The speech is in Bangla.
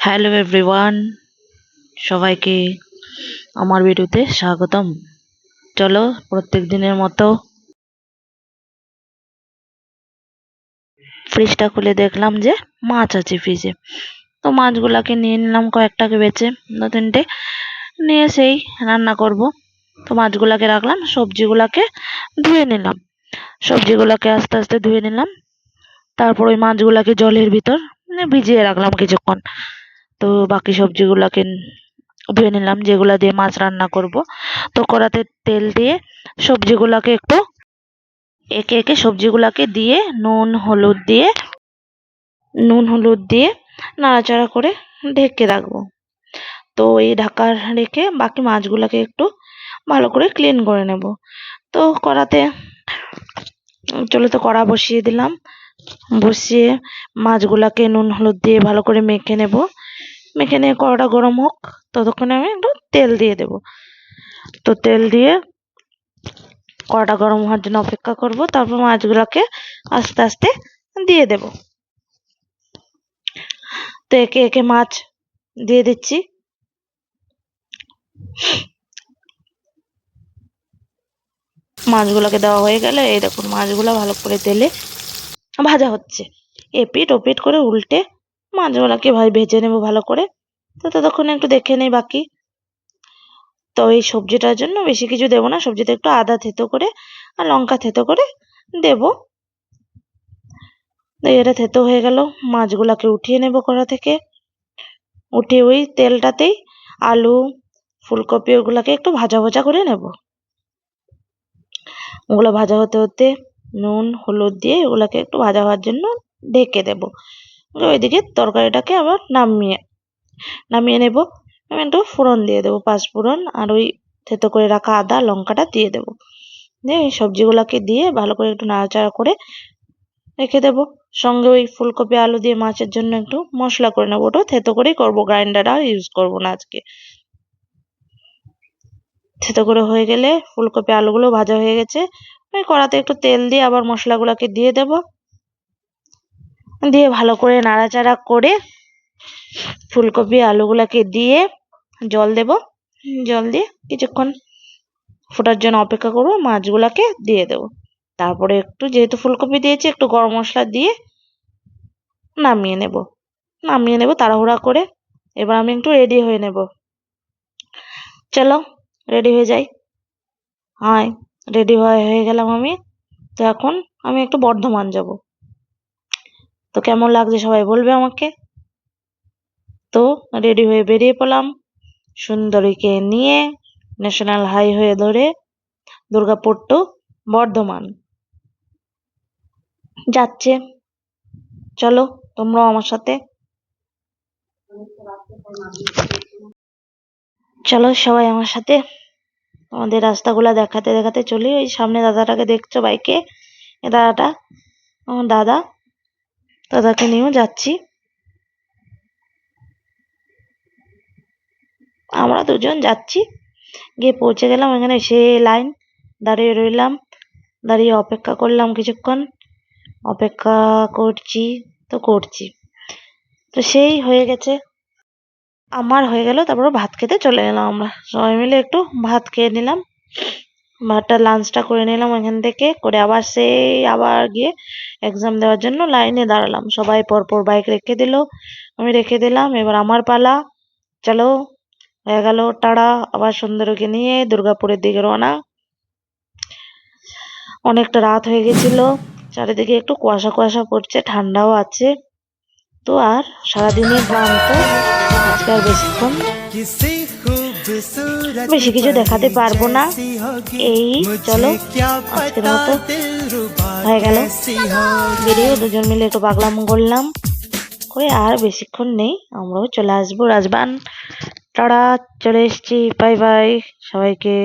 হ্যালো এভরিওয়ান, সবাইকে আমার ভিডিওতে স্বাগতম। চলো প্রত্যেক দিনের মতো ফ্রিজটা খুলে দেখলাম যে মাছ আছে ফ্রিজে। তো মাছগুলাকে নিয়ে নিলাম, কয়েকটাকে বেছে, দু তিনটে নিয়ে সেই রান্না করব। তো মাছগুলাকে রাখলাম, সবজিগুলাকে ধুয়ে নিলাম। সবজিগুলাকে আস্তে আস্তে ধুয়ে নিলাম, তারপর ওই মাছগুলাকে জলের ভিতর ভিজিয়ে রাখলাম কিছুক্ষণ। তো বাকি সবজিগুলাকে ধুয়ে নিলাম, যেগুলা দিয়ে মাছ রান্না করব। তো কড়াতে তেল দিয়ে সবজিগুলাকে একটু একে একে সবজিগুলাকে দিয়ে নুন হলুদ দিয়ে নাড়াচাড়া করে ঢেকে রাখবো। তো এই ঢাকা রেখে বাকি মাছগুলাকে একটু ভালো করে ক্লিন করে নেব। তো কড়া বসিয়ে দিলাম, বসিয়ে মাছগুলাকে নুন হলুদ দিয়ে ভালো করে মেখে নেব। মেখে নিয়ে কড়াটা গরম হোক, ততক্ষণে আমি একটু তেল দিয়ে দেব। তো তেল দিয়ে কড়াটা গরম হওয়ার জন্য অপেক্ষা করব, তারপর মাছগুলোকে আস্তে আস্তে দিয়ে দেব। তো একে একে মাছ দিয়ে দিচ্ছি। মাছগুলোকে দেওয়া হয়ে গেলে এই দেখুন মাছগুলো ভালো করে তেলে ভাজা হচ্ছে। এপিট ওপিট করে উল্টে মাছগুলোকে ভেজে নেব ভালো করে। তো ততক্ষণে একটু দেখে নেই বাকি। তো এই সবজিটার জন্য বেশি কিছু দেবো না, সবজিতে একটু আদা থেতো করে আর লঙ্কা থেতো করে দেব। এটা থেতো হয়ে গেল, মাছগুলাকে উঠিয়ে নেব কড়া থেকে। উঠিয়ে ওই তেলটাতেই আলু ফুলকপি ওগুলাকে একটু ভাজা ভাজা করে নেব। ওগুলো ভাজা হতে হতে নুন হলুদ দিয়ে ওগুলাকে একটু ভাজা হওয়ার জন্য ঢেকে দেব। ওইদিকে তরকারিটাকে আবার নামিয়ে নেব। আমি একটু ফোড়ন দিয়ে দেবো, পাঁচফোড়ন আর ওই থেতো করে রাখা আদা লঙ্কাটা দিয়ে দেবো। দিয়ে এই সবজিগুলাকে দিয়ে ভালো করে একটু নাড়াচাড়া করে রেখে দেবো। সঙ্গে ওই ফুলকপি আলু দিয়ে মাছের জন্য একটু মশলা করে নেবো, ওটাও থেতো করেই করবো, গ্রাইন্ডার আর ইউজ করবো না আজকে। থেতো করে হয়ে গেলে ফুলকপি আলুগুলো ভাজা হয়ে গেছে, ওই কড়াতে একটু তেল দিয়ে আবার মশলাগুলোকে দিয়ে দেব। দিয়ে ভালো করে নাড়াচাড়া করে ফুলকপি আলুগুলোকে দিয়ে জল দেব। জল দিয়ে কিছুক্ষণ ফোটার জন্য অপেক্ষা করবো, মাছগুলাকে দিয়ে দেব। তারপরে একটু যেহেতু ফুলকপি দিয়েছি একটু গরম মশলা দিয়ে নামিয়ে নেব তাড়াহুড়া করে। এবার আমি একটু রেডি হয়ে নেব। চলো রেডি হয়ে যাই। হাই, রেডি হয়ে গেলাম আমি। তো এখন আমি একটু বর্ধমান যাব। তো কেমন লাগছে সবাই বলবে আমাকে। তো রেডি হয়ে বেরিয়ে পড়লাম সুন্দরীকে নিয়ে ন্যাশনাল হাইওয়ে ধরে দুর্গাপুর টু বর্ধমান যাচ্ছে। চলো তোমরাও আমার সাথে চলো, সবাই আমার সাথে আমাদের রাস্তাগুলা দেখাতে দেখাতে চলি। ওই সামনে দাদাটাকে দেখছো বাইকে, এ দাদাটা আমার দাদাকে নিয়েও যাচ্ছি। আমরা দুজন যাচ্ছি, গিয়ে পৌঁছে গেলাম এখানে, সে লাইন দাঁড়িয়ে রইলাম। দাঁড়িয়ে অপেক্ষা করলাম কিছুক্ষণ, অপেক্ষা করছি তো সেই হয়ে গেছে, আমার হয়ে গেল। তারপর ভাত খেতে চলে গেলাম, আমরা সবাই মিলে একটু ভাত খেয়ে নিলাম। ভাতটা লাঞ্চটা করে নিলাম এখান থেকে করে, আবার গিয়ে এক্সাম দেওয়ার জন্য লাইনে দাঁড়ালাম। সবাই পরপর বাইক রেখে দিল, আমি রেখে দিলাম, এবার আমার পালা। চলো হয়ে গেল টাড়া, আবার সুন্দরীকে নিয়ে দুর্গাপুরের দিকে রওনা। অনেকটা রাত হয়ে গেছিল, চারিদিকে একটু কুয়াশা কুয়াশা পড়ছে, ঠান্ডাও আছে। তো আর সারাদিনের ক্লান্ত, আজকে আর বেশি কিছু দেখাতে পারবো না। এই চলো আজকের মতো হয়ে গেল ভিডিও, দুজন মিলে একটু পাগলাম করলাম করে, আর বেশিক্ষণ নেই, আমরাও চলে আসবো রাজবান। টাড়া, চলে এসছি, বাই বাই সবাইকে।